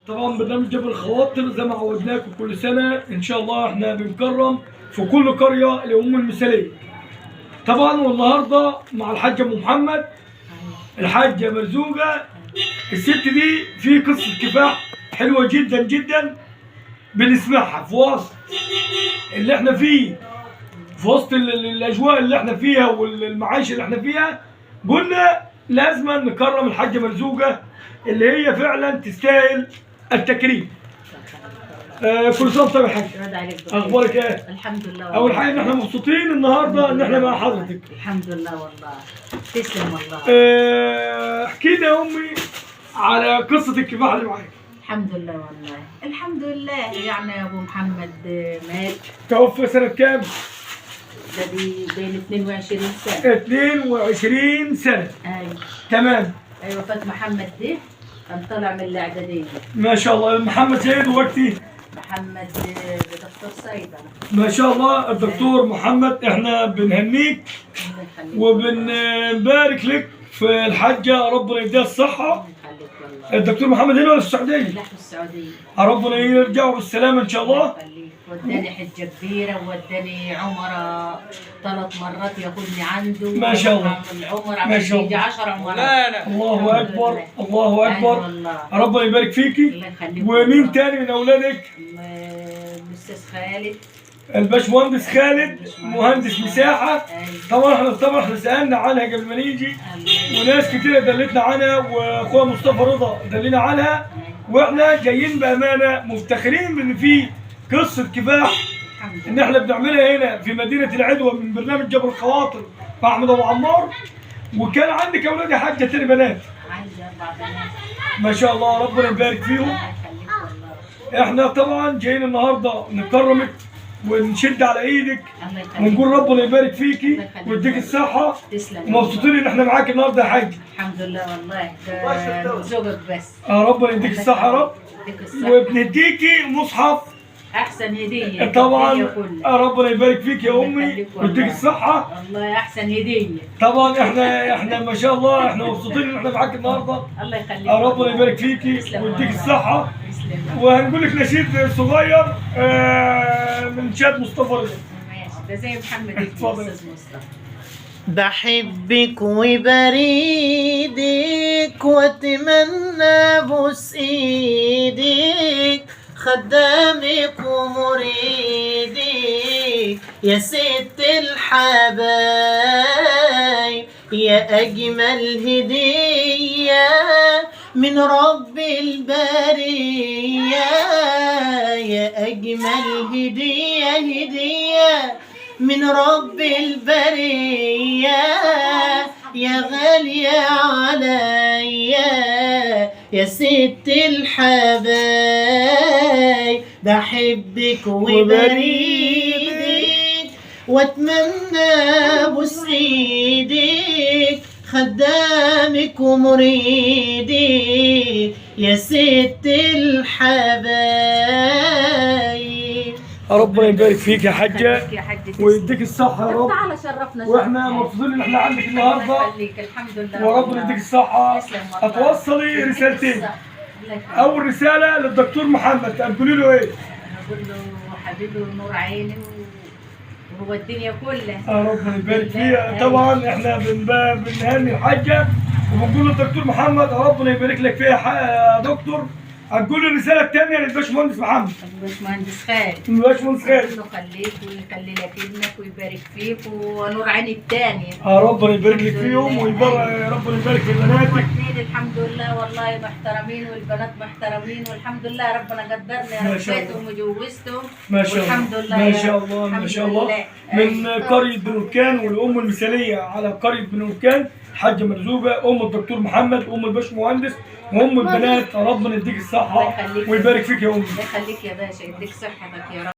طبعا برنامج جبر الخواطر زي ما عودناكم كل سنه ان شاء الله احنا بنكرم في كل قريه الام المثاليه. طبعا والنهارده مع الحاجه ام محمد الحاجه مرزوقه. الست دي في قصه كفاح حلوه جدا جدا بنسمعها في وسط اللي احنا فيه، في وسط الاجواء اللي احنا فيها والمعايشه اللي احنا فيها. قلنا لازم نكرم الحاجه مرزوقه اللي هي فعلا تستاهل التكريم. كل سنه وانت طيب يا حاج. اخبارك ايه؟ الحمد لله. اول حاجه ان احنا مبسوطين النهارده ان احنا مع حضرتك. الحمد لله والله. تسلم والله. احكي لي يا امي على قصه الكفاح اللي معاك. الحمد لله والله. الحمد لله يعني ابو محمد مات. توفى سنه كام؟ ده بين 22 سنه. 22 سنه. ايوه تمام. ايوه وفاة محمد ده كان طالع من الاعداديه. ما شاء الله. محمد سيد وقتي. محمد دكتور صيدله. ما شاء الله الدكتور محمد، احنا بنهنيك وبنبارك لك في الحاجه، ربنا يديها الصحه. الدكتور محمد هنا ولا في السعوديه؟ لا في السعوديه. ربنا يرجعوا بالسلامه ان شاء الله. وداني حجه كبيره ووداني عمره 3 مرات ياخذني عنده. ما شاء الله. العمر عم يجي 10 عمرات. الله اكبر الله اكبر. أيوة ربنا يبارك فيكي. الله يخليك. ومين تاني من اولادك؟ الاستاذ خالد. الباشمهندس خالد مهندس مساحه. طبعا احنا سالنا عنها قبل ما نيجي وناس كتير دلتنا عنها، واخويا مصطفى رضا دلنا عنها، واحنا جايين بامانه مفتخرين بان في قصه كفاح ان احنا بنعملها هنا في مدينه العدوى من برنامج جبر الخواطر مع احمد ابو عمار. وكان عندك اولاد يا حاجه تاني بنات؟ عندي 4 بنات. ما شاء الله ربنا يبارك فيهم. الله يخليك والله. احنا طبعا جايين النهارده نكرمك ونشد على ايدك الله يخليك. ونقول ربنا يبارك فيكي ويديك الصحه. تسلم. ومبسوطين ان احنا معاك النهارده يا حاج. الحمد لله والله. ده زوجك بس. ربنا يديك الصحه يا رب. يديك الصحه. وبنديكي مصحف احسن هديه طبعا. ربنا يبارك فيك يا امي ويديك الصحه. والله احسن هديه. طبعا احنا ما شاء الله احنا مبسوطين ان احنا معاك النهارده. الله يخليك. ربنا يبارك فيكي ويديك الصحه. تسلم. وهنقول لك نشيد صغير من شاد مصطفى رضا. ماشي. ده زي محمد اتفضل استاذ مصطفى. بحبك وبريدك واتمنى بوس ايدك، خدامك ومريدك يا ست الحبايب، يا اجمل هديه من رب البريه، يا اجمل هديه من رب البريه، يا غالية عليا يا ست الحبايب، بحبك وبريدك واتمنى ابوس ايدك، خدامك ومريدك يا ست الحبايب. ربنا يبارك فيك يا حجه ويديك الصحه يا رب. تعالى شرفنا. واحنا مبسوطين ان احنا عندك النهارده. الحمد لله. وربنا يديك الصحه. هتوصلي رسالتين. اول رساله للدكتور محمد هتقولي له ايه؟ هقول له حبيبي ونور عيني وهو الدنيا كلها. ربنا يبارك فيها. طبعا احنا بنهني الحاجه وبنقول للدكتور محمد ربنا يبارك لك فيها يا دكتور. هتقول الرساله الثانيه للباشمهندس محمد. الباشمهندس خالد. الباشمهندس خالد. ربنا يخليك ويخلي لك ابنك ويبارك فيك ونور عيني الثانيه. ربنا يبارك لك فيهم ربنا يبارك في بناتك. الاثنين الحمد لله والله محترمين والبنات محترمين والحمد لله ربنا قدرني ربيتهم وجوزتهم. ما شاء الله. والحمد لله. ما شاء الله ما شاء الله. من قريه بنوركان والام المثاليه على قريه بنوركان حاجه مرزوقه، ام الدكتور محمد، ام الباشمهندس، وام البنات. ربنا يديك الصحه ويبارك فيك يا امي. الله يخليك يا باشا يديك صحتك يا رب.